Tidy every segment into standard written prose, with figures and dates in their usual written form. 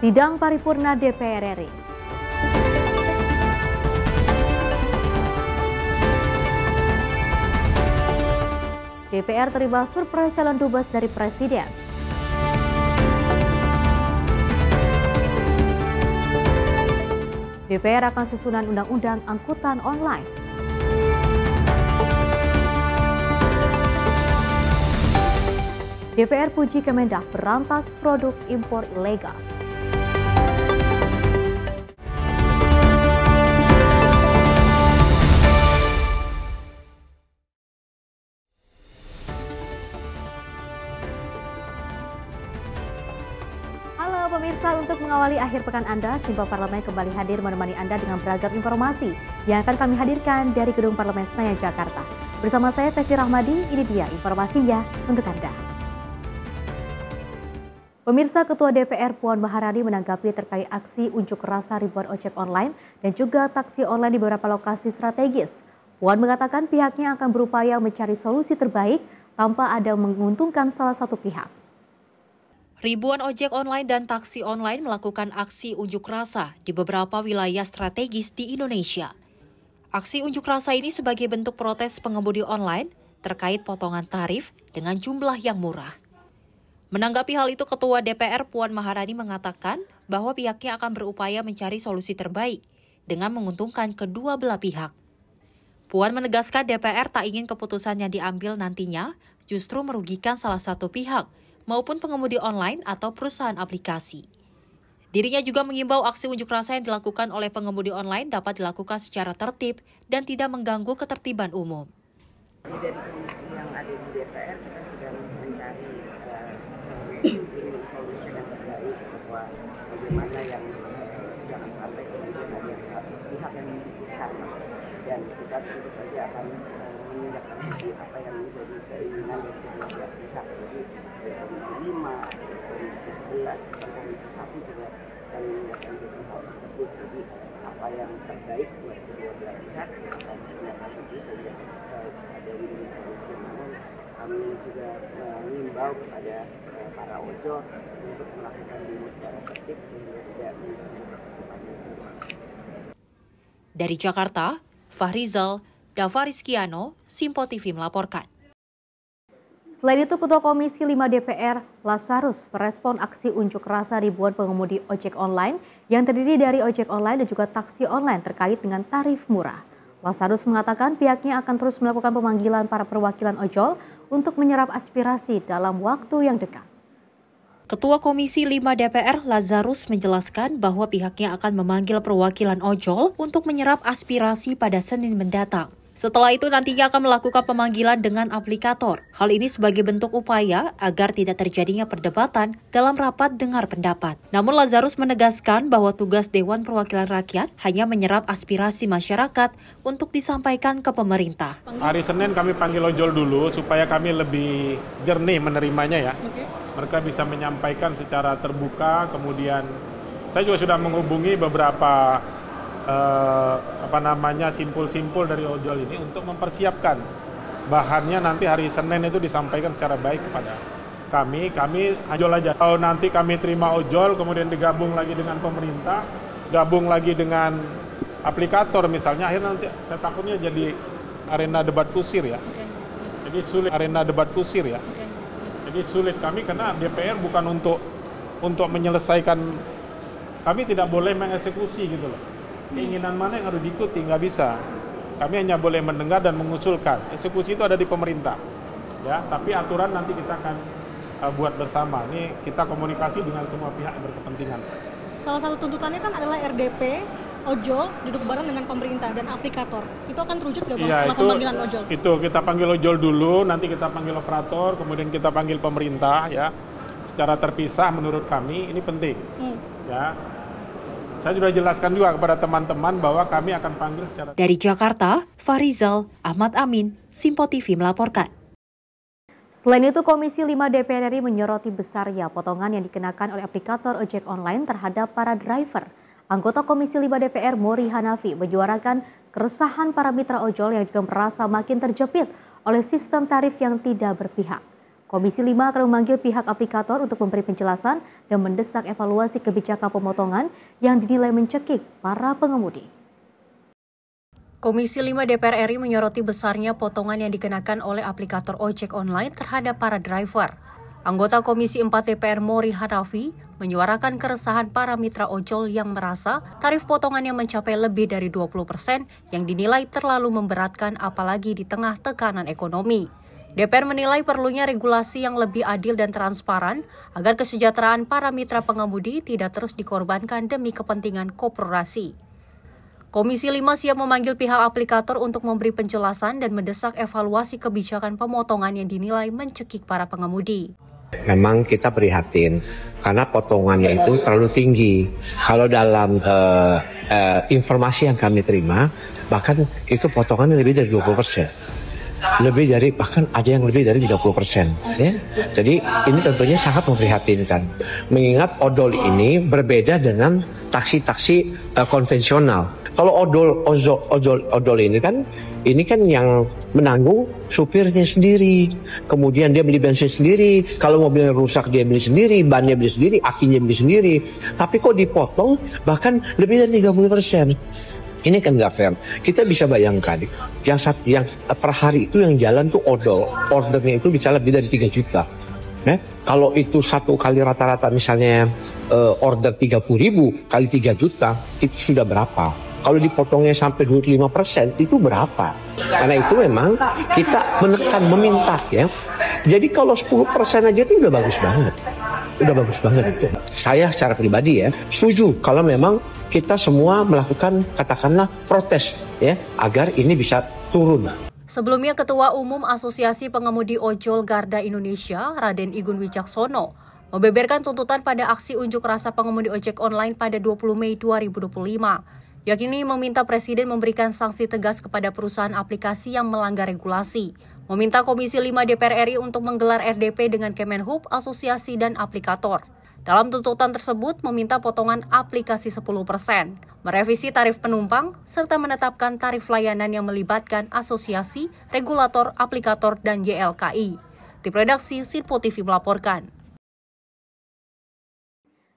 Sidang Paripurna DPR RI. DPR terima surprise calon dubes dari Presiden. DPR akan susunan undang-undang angkutan online. DPR puji Kemendak berantas produk impor ilegal. Halo pemirsa, untuk mengawali akhir pekan Anda, Simpo Parlemen kembali hadir menemani Anda dengan beragam informasi yang akan kami hadirkan dari Gedung Parlemen Senayan, Jakarta. Bersama saya, Tevi Rahmadi, ini dia informasinya untuk Anda. Pemirsa, Ketua DPR Puan Maharani menanggapi terkait aksi unjuk rasa ribuan ojek online dan juga taksi online di beberapa lokasi strategis. Puan mengatakan pihaknya akan berupaya mencari solusi terbaik tanpa ada menguntungkan salah satu pihak. Ribuan ojek online dan taksi online melakukan aksi unjuk rasa di beberapa wilayah strategis di Indonesia. Aksi unjuk rasa ini sebagai bentuk protes pengemudi online terkait potongan tarif dengan jumlah yang murah. Menanggapi hal itu, Ketua DPR Puan Maharani mengatakan bahwa pihaknya akan berupaya mencari solusi terbaik dengan menguntungkan kedua belah pihak. Puan menegaskan DPR tak ingin keputusan yang diambil nantinya justru merugikan salah satu pihak, maupun pengemudi online atau perusahaan aplikasi. Dirinya juga mengimbau aksi unjuk rasa yang dilakukan oleh pengemudi online dapat dilakukan secara tertib dan tidak mengganggu ketertiban umum. Dari komisi yang ada di DPR, kita sudah mencari solusi yang terbaik bahwa bagaimana yang jangan sampai kemudian ada pihak yang dirugikan, dan kita tentu saja akan menindaklanjuti apa yang menjadi keinginan dari kedua belah pihak. Jadi Komisi 5, Komisi 11, dan Komisi 1 juga akan menindaklanjuti hal tersebut. Jadi apa yang terbaik buat kedua belah pihak akan ditindaklanjuti saja dari solusi. Namun kami juga mengimbau kepada para ojol untuk melakukan diri secara tertib sehingga tidak mengganggu ketertiban umum. Dari Jakarta, Fahrizal, Dava Rizkiano, Simpo TV melaporkan. Selain itu, Ketua Komisi 5 DPR, Lazarus, merespon aksi unjuk rasa ribuan pengemudi ojek online yang terdiri dari ojek online dan juga taksi online terkait dengan tarif murah. Lazarus mengatakan pihaknya akan terus melakukan pemanggilan para perwakilan ojol untuk menyerap aspirasi dalam waktu yang dekat. Ketua Komisi 5 DPR, Lazarus, menjelaskan bahwa pihaknya akan memanggil perwakilan ojol untuk menyerap aspirasi pada Senin mendatang. Setelah itu nantinya akan melakukan pemanggilan dengan aplikator. Hal ini sebagai bentuk upaya agar tidak terjadinya perdebatan dalam rapat dengar pendapat. Namun Lazarus menegaskan bahwa tugas Dewan Perwakilan Rakyat hanya menyerap aspirasi masyarakat untuk disampaikan ke pemerintah. Hari Senin kami panggil ojol dulu supaya kami lebih jernih menerimanya ya. Mereka bisa menyampaikan secara terbuka, kemudian saya juga sudah menghubungi beberapa simpul-simpul dari ojol ini untuk mempersiapkan bahannya nanti hari Senin itu disampaikan secara baik kepada kami ojol aja. Kalau nanti kami terima ojol kemudian digabung lagi dengan pemerintah, gabung lagi dengan aplikator misalnya, akhirnya nanti saya takutnya jadi arena debat kusir ya. Jadi sulit arena debat kusir ya. Jadi sulit kami karena DPR bukan untuk menyelesaikan, kami tidak boleh mengeksekusi gitu loh. Keinginan mana yang harus diikuti, nggak bisa. Kami hanya boleh mendengar dan mengusulkan. Eksekusi itu ada di pemerintah, ya. Tapi aturan nanti kita akan buat bersama. Ini kita komunikasi dengan semua pihak yang berkepentingan. Salah satu tuntutannya kan adalah RDP, ojol duduk bareng dengan pemerintah dan aplikator. Itu akan terwujud nggak setelah pemanggilan ojol? Itu kita panggil ojol dulu, nanti kita panggil operator, kemudian kita panggil pemerintah, ya. Secara terpisah menurut kami ini penting, ya. Saya sudah jelaskan juga kepada teman-teman bahwa kami akan panggil secara... Dari Jakarta, Fahrizal, Ahmad Amin, Simpo TV melaporkan. Selain itu, Komisi 5 DPR RI menyoroti besarnya potongan yang dikenakan oleh aplikator ojek online terhadap para driver. Anggota Komisi 5 DPR Mori Hanafi menyuarakan keresahan para mitra ojol yang juga merasa makin terjepit oleh sistem tarif yang tidak berpihak. Komisi 5 akan memanggil pihak aplikator untuk memberi penjelasan dan mendesak evaluasi kebijakan pemotongan yang dinilai mencekik para pengemudi. Komisi 5 DPR RI menyoroti besarnya potongan yang dikenakan oleh aplikator ojek online terhadap para driver. Anggota Komisi 4 DPR Mori Hanafi menyuarakan keresahan para mitra ojol yang merasa tarif potongannya mencapai lebih dari 20% yang dinilai terlalu memberatkan apalagi di tengah tekanan ekonomi. DPR menilai perlunya regulasi yang lebih adil dan transparan agar kesejahteraan para mitra pengemudi tidak terus dikorbankan demi kepentingan korporasi. Komisi 5 siap memanggil pihak aplikator untuk memberi penjelasan dan mendesak evaluasi kebijakan pemotongan yang dinilai mencekik para pengemudi. Memang kita prihatin karena potongannya itu terlalu tinggi. Kalau dalam informasi yang kami terima, bahkan itu potongannya lebih dari 20%. Lebih dari, bahkan ada yang lebih dari 30%. Ya? Jadi ini tentunya sangat memprihatinkan. Mengingat odol ini berbeda dengan taksi-taksi konvensional. Kalau odol ini kan yang menanggung supirnya sendiri. Kemudian dia beli bensin sendiri. Kalau mobilnya rusak dia beli sendiri, bannya beli sendiri, akinya beli sendiri. Tapi kok dipotong bahkan lebih dari 30%. Ini kan nggak fair. Kita bisa bayangkan yang per hari itu yang jalan tuh odol. Ordernya itu bisa lebih dari 3 juta. Kalau itu satu kali rata-rata misalnya order 30.000 kali 3 juta, itu sudah berapa? Kalau dipotongnya sampai 25% itu berapa? Karena itu memang kita menekan, meminta ya. Jadi kalau 10% aja itu udah bagus banget. Udah bagus banget itu. Saya secara pribadi ya setuju kalau memang kita semua melakukan katakanlah protes ya agar ini bisa turun. Sebelumnya Ketua Umum Asosiasi Pengemudi Ojol Garda Indonesia, Raden Igun Wicaksono, membeberkan tuntutan pada aksi unjuk rasa pengemudi ojek online pada 20 Mei 2025. Yakni meminta Presiden memberikan sanksi tegas kepada perusahaan aplikasi yang melanggar regulasi. Meminta Komisi 5 DPR RI untuk menggelar RDP dengan Kemenhub, asosiasi dan aplikator. Dalam tuntutan tersebut meminta potongan aplikasi 10%, merevisi tarif penumpang, serta menetapkan tarif layanan yang melibatkan asosiasi, regulator, aplikator, dan YLKI. Tim redaksi Sinpo TV melaporkan.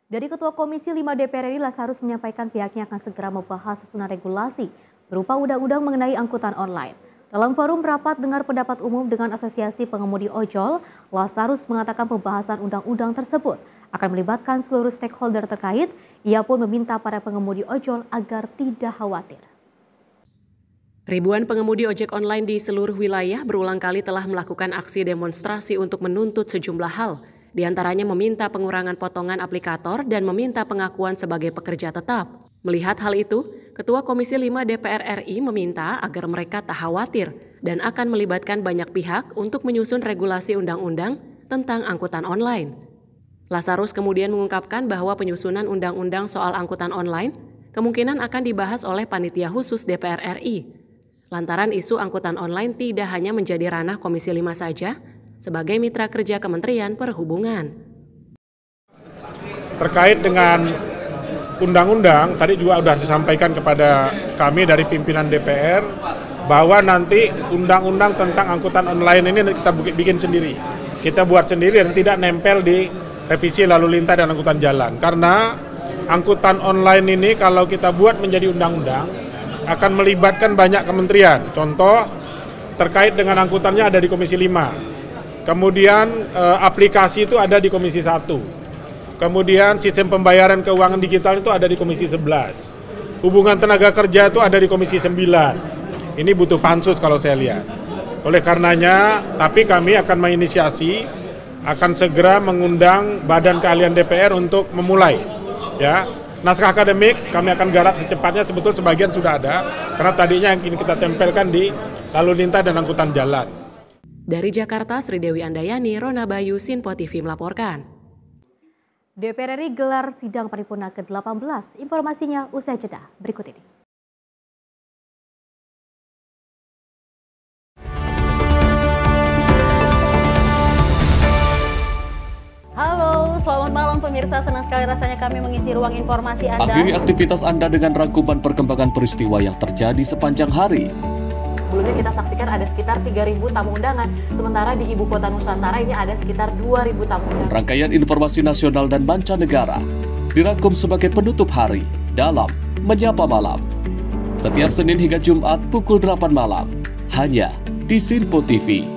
Dari Ketua Komisi 5 DPR RI, Lazarus menyampaikan pihaknya akan segera membahas susunan regulasi berupa undang-undang mengenai angkutan online. Dalam forum rapat dengar pendapat umum dengan Asosiasi Pengemudi Ojol, Lazarus mengatakan pembahasan undang-undang tersebut akan melibatkan seluruh stakeholder terkait. Ia pun meminta para pengemudi ojol agar tidak khawatir. Ribuan pengemudi ojek online di seluruh wilayah berulang kali telah melakukan aksi demonstrasi untuk menuntut sejumlah hal. Di antaranya meminta pengurangan potongan aplikator dan meminta pengakuan sebagai pekerja tetap. Melihat hal itu, Ketua Komisi 5 DPR RI meminta agar mereka tak khawatir dan akan melibatkan banyak pihak untuk menyusun regulasi undang-undang tentang angkutan online. Lazarus kemudian mengungkapkan bahwa penyusunan undang-undang soal angkutan online kemungkinan akan dibahas oleh panitia khusus DPR RI. Lantaran isu angkutan online tidak hanya menjadi ranah Komisi 5 saja, sebagai mitra kerja Kementerian Perhubungan. Terkait dengan undang-undang, tadi juga sudah disampaikan kepada kami dari pimpinan DPR bahwa nanti undang-undang tentang angkutan online ini kita bikin sendiri. Kita buat sendiri dan tidak nempel di revisi lalu lintas dan angkutan jalan. Karena angkutan online ini kalau kita buat menjadi undang-undang akan melibatkan banyak kementerian. Contoh terkait dengan angkutannya ada di Komisi 5. Kemudian aplikasi itu ada di Komisi 1. Kemudian sistem pembayaran keuangan digital itu ada di Komisi 11. Hubungan tenaga kerja itu ada di Komisi 9. Ini butuh pansus kalau saya lihat. Oleh karenanya, tapi kami akan menginisiasi, akan segera mengundang Badan Keahlian DPR untuk memulai. Ya, naskah akademik kami akan garap secepatnya, sebetulnya sebagian sudah ada, karena tadinya yang kita tempelkan di lalu lintas dan angkutan jalan. Dari Jakarta, Sri Dewi Andayani, Rona Bayu, Sinpo TV melaporkan. DPR RI gelar sidang paripurna ke-18. Informasinya usai jeda berikut ini. Halo, selamat malam pemirsa. Senang sekali rasanya kami mengisi ruang informasi Anda. Akhiri aktivitas Anda dengan rangkuman perkembangan peristiwa yang terjadi sepanjang hari. Sebelumnya kita saksikan ada sekitar 3.000 tamu undangan, sementara di Ibu Kota Nusantara ini ada sekitar 2.000 tamu undangan. Rangkaian informasi nasional dan mancanegara dirangkum sebagai penutup hari dalam Menyapa Malam. Setiap Senin hingga Jumat pukul 8 malam, hanya di Sinpo TV.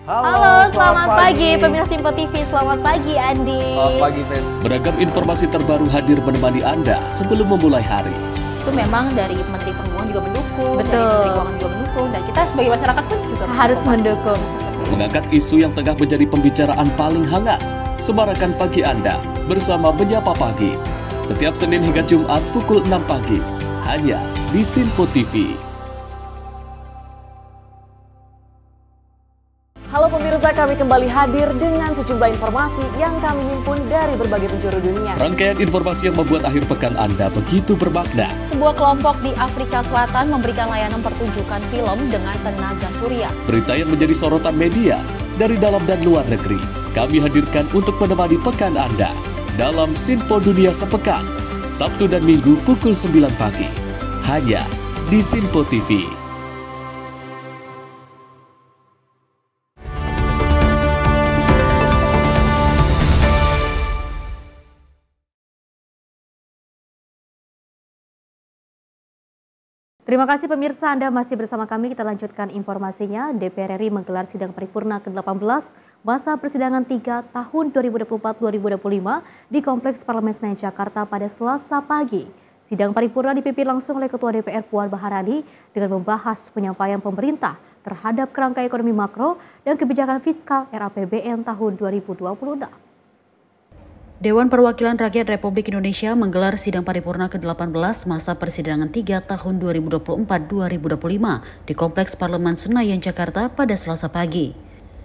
Halo, selamat pagi pemirsa Sinpo TV. Selamat pagi Andi. Selamat pagi, Fen. Beragam informasi terbaru hadir menemani Anda sebelum memulai hari. Itu memang dari Menteri Perhubungan juga mendukung, Betul. dari Menteri Keuangan juga mendukung, dan kita sebagai masyarakat pun juga Harus mendukung. Mengangkat isu yang tengah menjadi pembicaraan paling hangat. Semarakan pagi Anda bersama Menyapa Pagi. Setiap Senin hingga Jumat pukul 6 pagi, hanya di Sinpo TV. Halo pemirsa, kami kembali hadir dengan sejumlah informasi yang kami himpun dari berbagai penjuru dunia. Rangkaian informasi yang membuat akhir pekan Anda begitu bermakna. Sebuah kelompok di Afrika Selatan memberikan layanan pertunjukan film dengan tenaga surya. Berita yang menjadi sorotan media dari dalam dan luar negeri, kami hadirkan untuk menemani pekan Anda dalam Sinpo Dunia Sepekan, Sabtu dan Minggu pukul 9 pagi, hanya di Sinpo TV. Terima kasih pemirsa, Anda masih bersama kami. Kita lanjutkan informasinya. DPR RI menggelar sidang paripurna ke-18 masa persidangan 3 tahun 2024-2025 di Kompleks Parlemen Senayan Jakarta pada Selasa pagi. Sidang paripurna dipimpin langsung oleh Ketua DPR Puan Maharani dengan membahas penyampaian pemerintah terhadap kerangka ekonomi makro dan kebijakan fiskal RAPBN tahun 2026. Dewan Perwakilan Rakyat Republik Indonesia menggelar sidang paripurna ke-18 masa persidangan 3 tahun 2024-2025 di Kompleks Parlemen Senayan Jakarta pada Selasa pagi.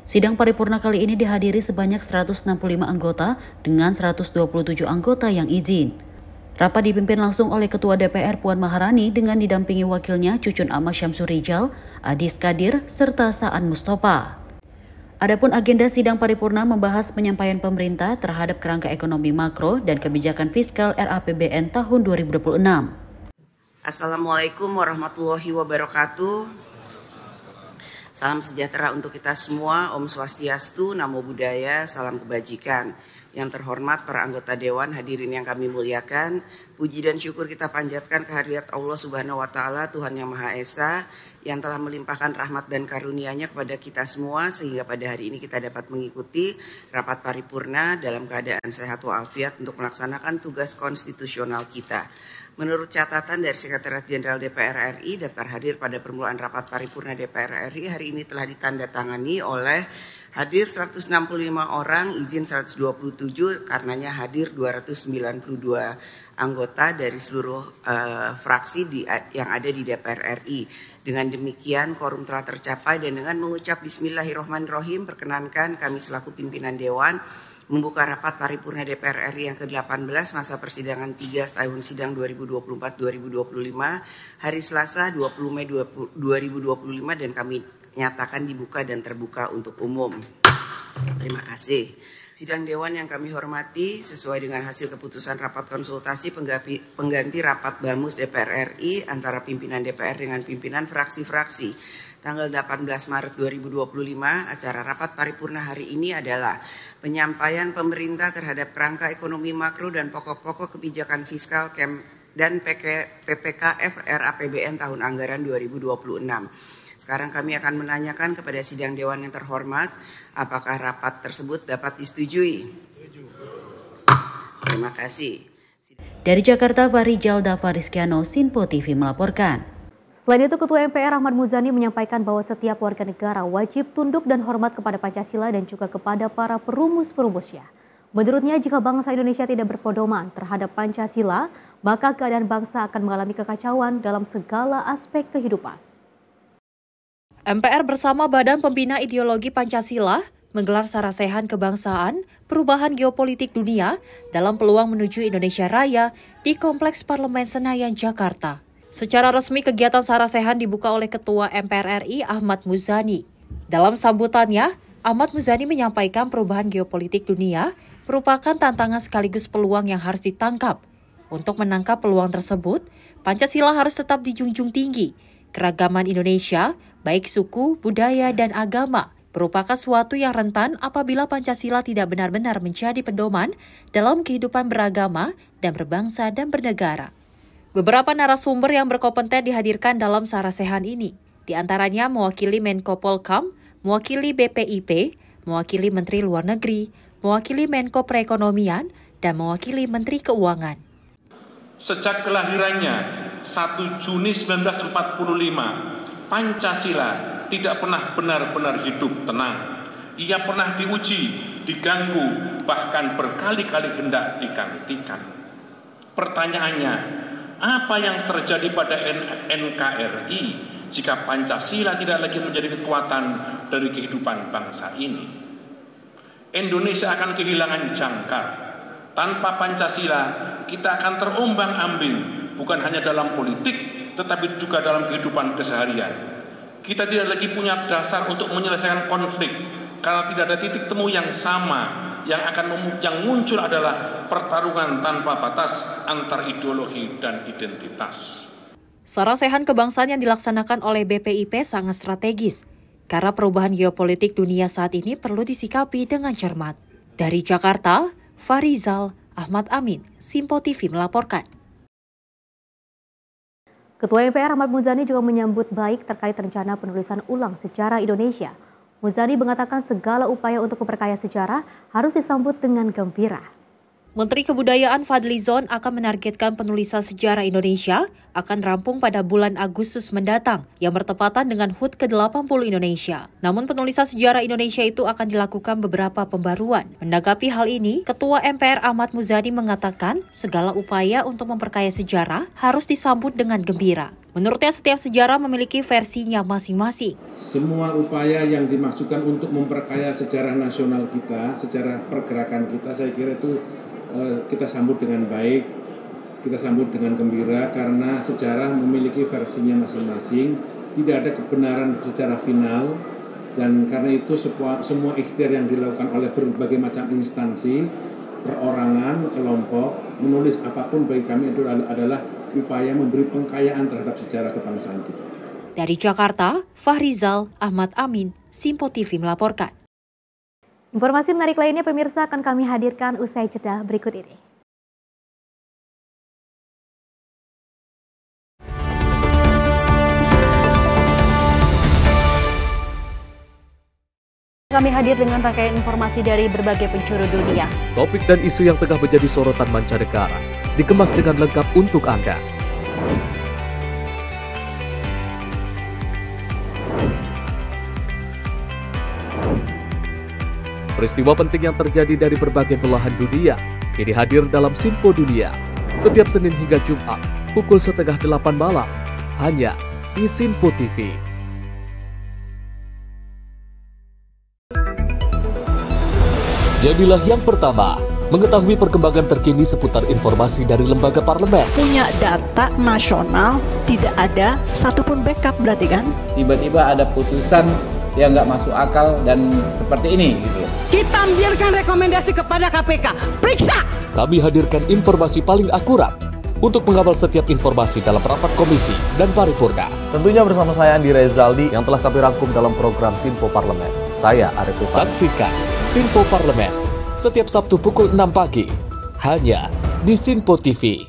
Sidang paripurna kali ini dihadiri sebanyak 165 anggota dengan 127 anggota yang izin. Rapat dipimpin langsung oleh Ketua DPR Puan Maharani dengan didampingi wakilnya Cucun Ahmad Syamsur Rijal, Adis Kadir, serta Saan Mustafa. Adapun agenda sidang paripurna membahas penyampaian pemerintah terhadap kerangka ekonomi makro dan kebijakan fiskal RAPBN tahun 2026. Assalamualaikum warahmatullahi wabarakatuh. Salam sejahtera untuk kita semua. Om Swastiastu, Namo Buddhaya, salam kebajikan. Yang terhormat para anggota Dewan, hadirin yang kami muliakan, puji dan syukur kita panjatkan kehadirat Allah Subhanahu wa Ta'ala, Tuhan Yang Maha Esa, yang telah melimpahkan rahmat dan karunia-Nya kepada kita semua sehingga pada hari ini kita dapat mengikuti rapat paripurna dalam keadaan sehat walafiat untuk melaksanakan tugas konstitusional kita. Menurut catatan dari Sekretariat Jenderal DPR RI, daftar hadir pada permulaan rapat paripurna DPR RI hari ini telah ditandatangani oleh hadir 165 orang, izin 127, karenanya hadir 292 anggota dari seluruh fraksi yang ada di DPR RI. Dengan demikian, quorum telah tercapai dan dengan mengucap Bismillahirrahmanirrahim, perkenankan kami selaku pimpinan Dewan membuka rapat paripurna DPR RI yang ke-18 masa persidangan 3 tahun sidang 2024-2025 hari Selasa 20 Mei 2025 dan kami nyatakan dibuka dan terbuka untuk umum. Terima kasih. Sidang Dewan yang kami hormati, sesuai dengan hasil keputusan rapat konsultasi pengganti rapat Bamus DPR RI antara pimpinan DPR dengan pimpinan fraksi-fraksi tanggal 18 Maret 2025, acara rapat paripurna hari ini adalah penyampaian pemerintah terhadap kerangka ekonomi makro dan pokok-pokok kebijakan fiskal dan PPKF RAPBN tahun anggaran 2026. Sekarang kami akan menanyakan kepada sidang Dewan yang terhormat, apakah rapat tersebut dapat disetujui? Terima kasih. Dari Jakarta, Farijal Davarizkiano, Sinpo TV melaporkan. Selain itu, Ketua MPR Ahmad Muzani menyampaikan bahwa setiap warga negara wajib tunduk dan hormat kepada Pancasila dan juga kepada para perumus-perumusnya. Menurutnya, jika bangsa Indonesia tidak berpedoman terhadap Pancasila, maka keadaan bangsa akan mengalami kekacauan dalam segala aspek kehidupan. MPR bersama Badan Pembina Ideologi Pancasila menggelar sarasehan kebangsaan, perubahan geopolitik dunia dalam peluang menuju Indonesia Raya di Kompleks Parlemen Senayan, Jakarta. Secara resmi kegiatan sarasehan dibuka oleh Ketua MPR RI Ahmad Muzani. Dalam sambutannya, Ahmad Muzani menyampaikan perubahan geopolitik dunia merupakan tantangan sekaligus peluang yang harus ditangkap. Untuk menangkap peluang tersebut, Pancasila harus tetap dijunjung tinggi. Keragaman Indonesia, baik suku, budaya, dan agama, merupakan suatu yang rentan apabila Pancasila tidak benar-benar menjadi pedoman dalam kehidupan beragama dan berbangsa dan bernegara. Beberapa narasumber yang berkompeten dihadirkan dalam sarasehan ini, di antaranya mewakili Menko Polkam, mewakili BPIP, mewakili Menteri Luar Negeri, mewakili Menko Perekonomian, dan mewakili Menteri Keuangan. Sejak kelahirannya 1 Juni 1945, Pancasila tidak pernah benar-benar hidup tenang. Ia pernah diuji, diganggu, bahkan berkali-kali hendak digantikan. Pertanyaannya, apa yang terjadi pada NKRI jika Pancasila tidak lagi menjadi kekuatan dari kehidupan bangsa ini? Indonesia akan kehilangan jangkar. Tanpa Pancasila, kita akan terombang-ambing, bukan hanya dalam politik, tetapi juga dalam kehidupan keseharian. Kita tidak lagi punya dasar untuk menyelesaikan konflik karena tidak ada titik temu yang sama. Yang muncul adalah pertarungan tanpa batas antar ideologi dan identitas. Sarasehan kebangsaan yang dilaksanakan oleh BPIP sangat strategis karena perubahan geopolitik dunia saat ini perlu disikapi dengan cermat. Dari Jakarta, Farizal Ahmad Amin, Simpo TV melaporkan. Ketua MPR Ahmad Muzani juga menyambut baik terkait rencana penulisan ulang sejarah Indonesia. Muzani mengatakan segala upaya untuk memperkaya sejarah harus disambut dengan gembira. Menteri Kebudayaan Fadlizon akan menargetkan penulisan sejarah Indonesia akan rampung pada bulan Agustus mendatang yang bertepatan dengan HUT ke-80 Indonesia. Namun penulisan sejarah Indonesia itu akan dilakukan beberapa pembaruan. Menanggapi hal ini, Ketua MPR Ahmad Muzani mengatakan segala upaya untuk memperkaya sejarah harus disambut dengan gembira. Menurutnya setiap sejarah memiliki versinya masing-masing. Semua upaya yang dimaksudkan untuk memperkaya sejarah nasional kita, sejarah pergerakan kita, saya kira itu kita sambut dengan baik, kita sambut dengan gembira karena sejarah memiliki versinya masing-masing, tidak ada kebenaran secara final, dan karena itu semua ikhtiar yang dilakukan oleh berbagai macam instansi, perorangan, kelompok, menulis apapun bagi kami itu adalah upaya memberi pengkayaan terhadap sejarah kebangsaan kita. Dari Jakarta, Fahrizal Ahmad Amin, Simpo TV melaporkan. Informasi menarik lainnya pemirsa akan kami hadirkan usai jeda berikut ini. Kami hadir dengan rangkaian informasi dari berbagai penjuru dunia. Topik dan isu yang tengah menjadi sorotan mancanegara dikemas dengan lengkap untuk Anda. Peristiwa penting yang terjadi dari berbagai belahan dunia kini hadir dalam Simpo Dunia setiap Senin hingga Jumat pukul 7:30 malam hanya di Simpo TV. Jadilah yang pertama mengetahui perkembangan terkini seputar informasi dari lembaga parlemen. Punya data nasional, tidak ada satupun backup berarti kan? Tiba-tiba ada putusan yang nggak masuk akal dan seperti ini gitu loh. Kita biarkan rekomendasi kepada KPK, periksa! Kami hadirkan informasi paling akurat untuk mengawal setiap informasi dalam rapat komisi dan paripurna. Tentunya bersama saya Andi Rezaldi yang telah kami rangkum dalam program Simpo Parlemen. Saya Arif Rifani. Saksikan Simpo Parlemen setiap Sabtu pukul 6 pagi hanya di Simpo TV.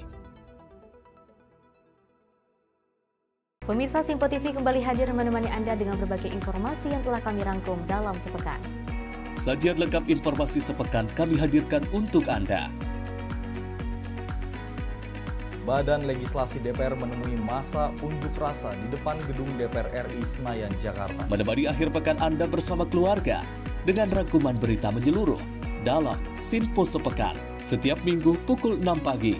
Pemirsa Simpo TV kembali hadir menemani Anda dengan berbagai informasi yang telah kami rangkum dalam sepekan. Sajian lengkap informasi sepekan kami hadirkan untuk Anda. Badan Legislasi DPR menemui masa unjuk rasa di depan gedung DPR RI Senayan, Jakarta. Menemani akhir pekan Anda bersama keluarga dengan rangkuman berita menyeluruh dalam Simpo Sepekan setiap minggu pukul 6 pagi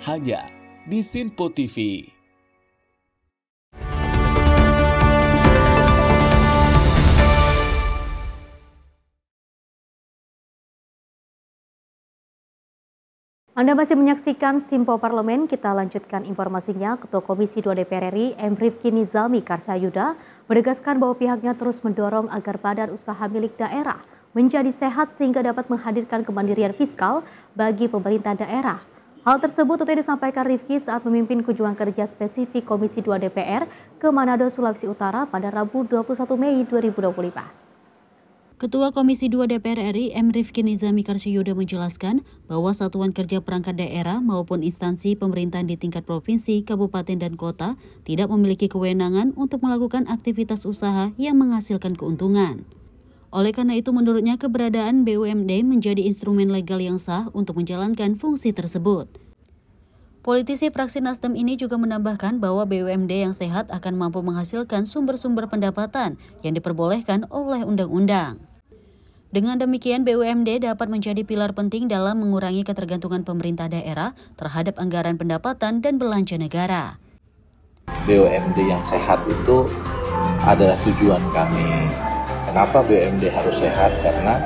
hanya di Simpo TV. Anda masih menyaksikan Simpo Parlemen, kita lanjutkan informasinya. Ketua Komisi 2 DPR RI, M. Rifki Nizami Karsayuda, menegaskan bahwa pihaknya terus mendorong agar badan usaha milik daerah menjadi sehat sehingga dapat menghadirkan kemandirian fiskal bagi pemerintah daerah. Hal tersebut tentu disampaikan Rifki saat memimpin kunjungan kerja spesifik Komisi 2 DPR ke Manado, Sulawesi Utara pada Rabu 21 Mei 2025. Ketua Komisi 2 DPR RI M. Rifki Nizami Karsiyuda menjelaskan bahwa satuan kerja perangkat daerah maupun instansi pemerintahan di tingkat provinsi, kabupaten, dan kota tidak memiliki kewenangan untuk melakukan aktivitas usaha yang menghasilkan keuntungan. Oleh karena itu, menurutnya keberadaan BUMD menjadi instrumen legal yang sah untuk menjalankan fungsi tersebut. Politisi fraksi Nasdem ini juga menambahkan bahwa BUMD yang sehat akan mampu menghasilkan sumber-sumber pendapatan yang diperbolehkan oleh undang-undang. Dengan demikian, BUMD dapat menjadi pilar penting dalam mengurangi ketergantungan pemerintah daerah terhadap anggaran pendapatan dan belanja negara. BUMD yang sehat itu adalah tujuan kami. Kenapa BUMD harus sehat? Karena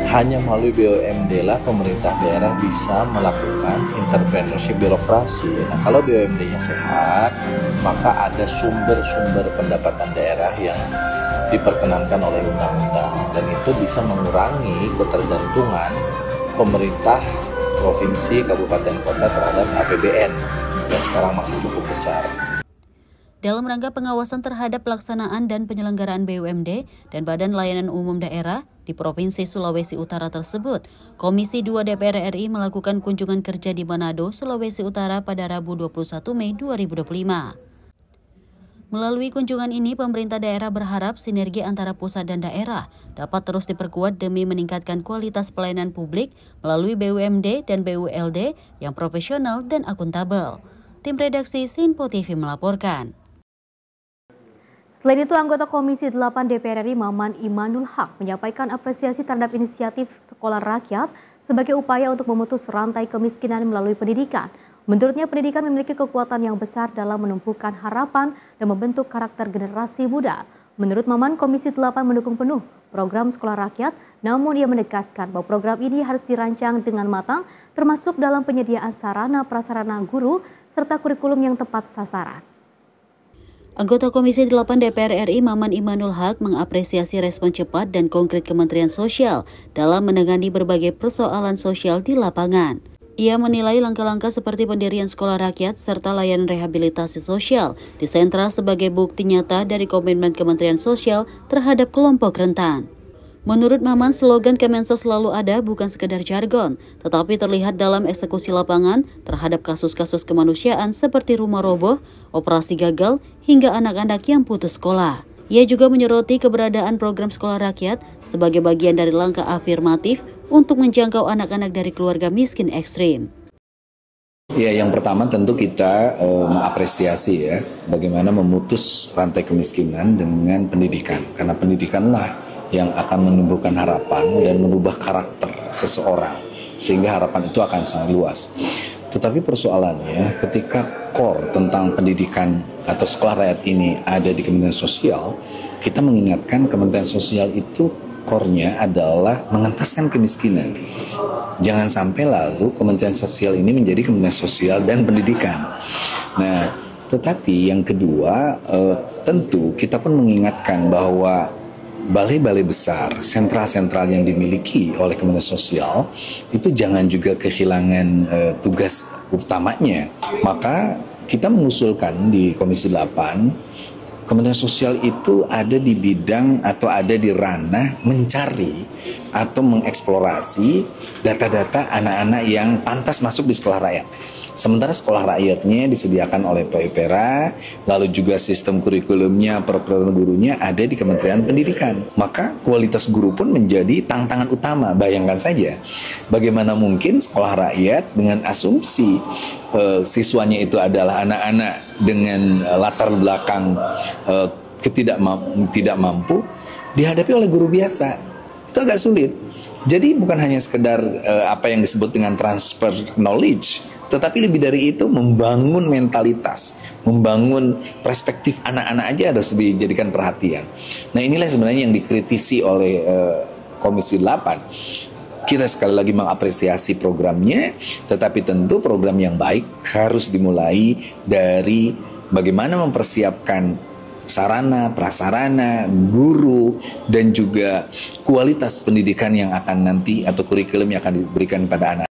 hanya melalui BUMD lah pemerintah daerah bisa melakukan entrepreneurship birokrasi. Nah, kalau BUMD-nya sehat, maka ada sumber-sumber pendapatan daerah yang diperkenankan oleh undang-undang, dan itu bisa mengurangi ketergantungan pemerintah provinsi, kabupaten, kota terhadap APBN yang sekarang masih cukup besar. Dalam rangka pengawasan terhadap pelaksanaan dan penyelenggaraan BUMD dan Badan Layanan Umum Daerah di Provinsi Sulawesi Utara tersebut, Komisi 2 DPR RI melakukan kunjungan kerja di Manado, Sulawesi Utara pada Rabu 21 Mei 2025. Melalui kunjungan ini, pemerintah daerah berharap sinergi antara pusat dan daerah dapat terus diperkuat demi meningkatkan kualitas pelayanan publik melalui BUMD dan BULD yang profesional dan akuntabel. Tim redaksi Sinpo TV melaporkan. Selain itu, anggota Komisi 8 DPR RI Maman Imanul Haq menyampaikan apresiasi terhadap inisiatif Sekolah Rakyat sebagai upaya untuk memutus rantai kemiskinan melalui pendidikan. Menurutnya, pendidikan memiliki kekuatan yang besar dalam menumbuhkan harapan dan membentuk karakter generasi muda. Menurut Maman, Komisi 8 mendukung penuh program Sekolah Rakyat, namun ia menegaskan bahwa program ini harus dirancang dengan matang, termasuk dalam penyediaan sarana prasarana guru serta kurikulum yang tepat sasaran. Anggota Komisi 8 DPR RI Maman Imanul Haq mengapresiasi respon cepat dan konkret Kementerian Sosial dalam menangani berbagai persoalan sosial di lapangan. Ia menilai langkah-langkah seperti pendirian sekolah rakyat serta layanan rehabilitasi sosial di sentra sebagai bukti nyata dari komitmen Kementerian Sosial terhadap kelompok rentan. Menurut Maman, slogan Kemensos selalu ada bukan sekedar jargon, tetapi terlihat dalam eksekusi lapangan terhadap kasus-kasus kemanusiaan seperti rumah roboh, operasi gagal, hingga anak-anak yang putus sekolah. Ia juga menyoroti keberadaan program sekolah rakyat sebagai bagian dari langkah afirmatif untuk menjangkau anak-anak dari keluarga miskin ekstrim. Ya, yang pertama tentu kita mengapresiasi ya bagaimana memutus rantai kemiskinan dengan pendidikan. Karena pendidikanlah yang akan menumbuhkan harapan dan merubah karakter seseorang sehingga harapan itu akan sangat luas. Tetapi persoalannya ketika core tentang pendidikan atau sekolah rakyat ini ada di Kementerian Sosial, kita mengingatkan Kementerian Sosial itu core-nya adalah mengentaskan kemiskinan. Jangan sampai lalu Kementerian Sosial ini menjadi Kementerian Sosial dan Pendidikan. Nah, tetapi yang kedua, tentu kita pun mengingatkan bahwa balai-balai besar, sentral-sentral yang dimiliki oleh Kementerian Sosial itu jangan juga kehilangan tugas utamanya. Maka kita mengusulkan di Komisi 8, Kementerian Sosial itu ada di bidang atau ada di ranah mencari atau mengeksplorasi data-data anak-anak yang pantas masuk di sekolah rakyat. Sementara sekolah rakyatnya disediakan oleh PUPera, lalu juga sistem kurikulumnya, peraturan gurunya ada di Kementerian Pendidikan. Maka kualitas guru pun menjadi tantangan utama. Bayangkan saja, bagaimana mungkin sekolah rakyat dengan asumsi siswanya itu adalah anak-anak dengan latar belakang tidak mampu dihadapi oleh guru biasa. Itu agak sulit. Jadi bukan hanya sekedar apa yang disebut dengan transfer knowledge, tetapi lebih dari itu membangun mentalitas, membangun perspektif anak-anak aja harus dijadikan perhatian. Nah, inilah sebenarnya yang dikritisi oleh Komisi 8. Kita sekali lagi mengapresiasi programnya, tetapi tentu program yang baik harus dimulai dari bagaimana mempersiapkan sarana, prasarana, guru, dan juga kualitas pendidikan yang akan nanti atau kurikulum yang akan diberikan pada anak.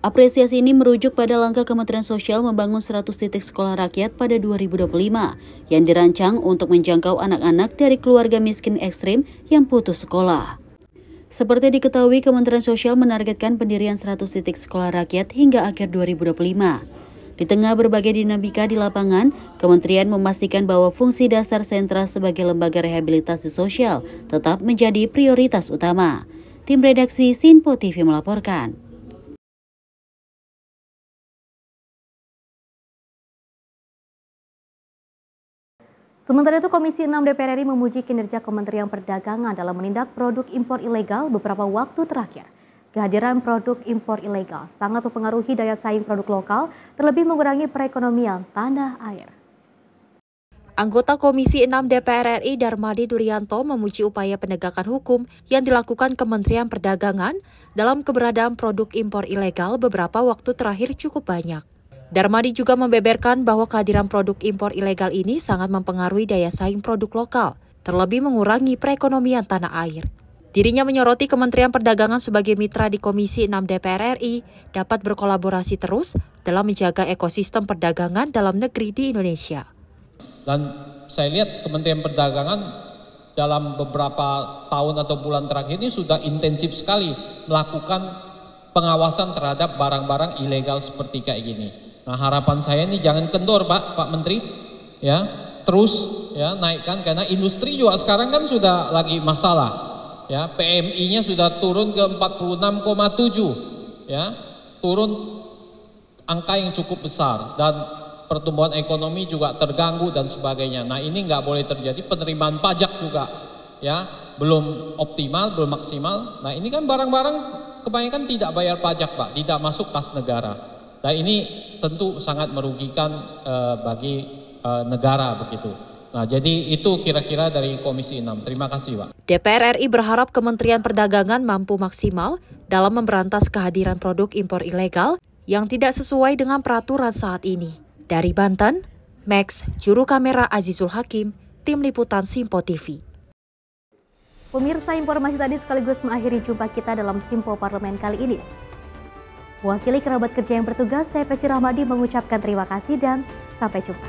Apresiasi ini merujuk pada langkah Kementerian Sosial membangun 100 titik sekolah rakyat pada 2025 yang dirancang untuk menjangkau anak-anak dari keluarga miskin ekstrim yang putus sekolah. Seperti diketahui, Kementerian Sosial menargetkan pendirian 100 titik sekolah rakyat hingga akhir 2025. Di tengah berbagai dinamika di lapangan, Kementerian memastikan bahwa fungsi dasar sentra sebagai lembaga rehabilitasi sosial tetap menjadi prioritas utama. Tim redaksi Sinpo TV melaporkan. Sementara itu, Komisi 6 DPR RI memuji kinerja Kementerian Perdagangan dalam menindak produk impor ilegal beberapa waktu terakhir. Kehadiran produk impor ilegal sangat mempengaruhi daya saing produk lokal, terlebih mengurangi perekonomian tanah air. Anggota Komisi 6 DPR RI Darmadi Durianto memuji upaya penegakan hukum yang dilakukan Kementerian Perdagangan dalam keberadaan produk impor ilegal beberapa waktu terakhir cukup banyak. Darmadi juga membeberkan bahwa kehadiran produk impor ilegal ini sangat mempengaruhi daya saing produk lokal, terlebih mengurangi perekonomian tanah air. Dirinya menyoroti Kementerian Perdagangan sebagai mitra di Komisi 6 DPR RI dapat berkolaborasi terus dalam menjaga ekosistem perdagangan dalam negeri di Indonesia. Dan saya lihat Kementerian Perdagangan dalam beberapa tahun atau bulan terakhir ini sudah intensif sekali melakukan pengawasan terhadap barang-barang ilegal seperti kayak gini. Nah, harapan saya ini jangan kendor, Pak Menteri, ya, terus ya naikkan, karena industri juga sekarang kan sudah lagi masalah, ya, PMI-nya sudah turun ke 46,7, ya, turun angka yang cukup besar, dan pertumbuhan ekonomi juga terganggu dan sebagainya. Nah, ini nggak boleh terjadi. Penerimaan pajak juga, ya, belum optimal, belum maksimal. Nah, ini kan barang-barang kebanyakan tidak bayar pajak, Pak, tidak masuk kas negara. Nah, ini tentu sangat merugikan bagi negara begitu. Nah, jadi itu kira-kira dari Komisi 6. Terima kasih, Pak. DPR RI berharap Kementerian Perdagangan mampu maksimal dalam memberantas kehadiran produk impor ilegal yang tidak sesuai dengan peraturan saat ini. Dari Banten, Max, juru kamera Azizul Hakim, Tim Liputan Simpo TV. Pemirsa, informasi tadi sekaligus mengakhiri jumpa kita dalam Simpo Parlemen kali ini. Mewakili kerabat kerja yang bertugas, saya Pesi Rahmadi mengucapkan terima kasih dan sampai jumpa.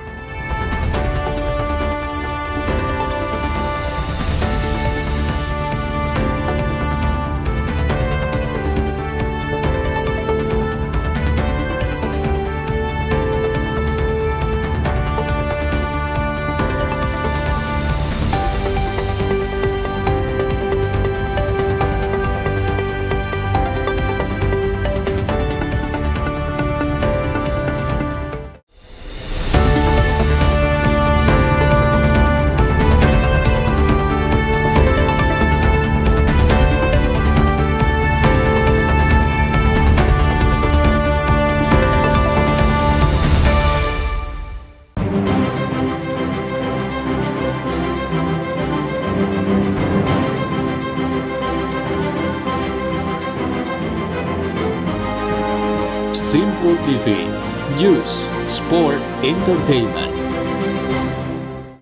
Simpo TV, News, Sport, Entertainment.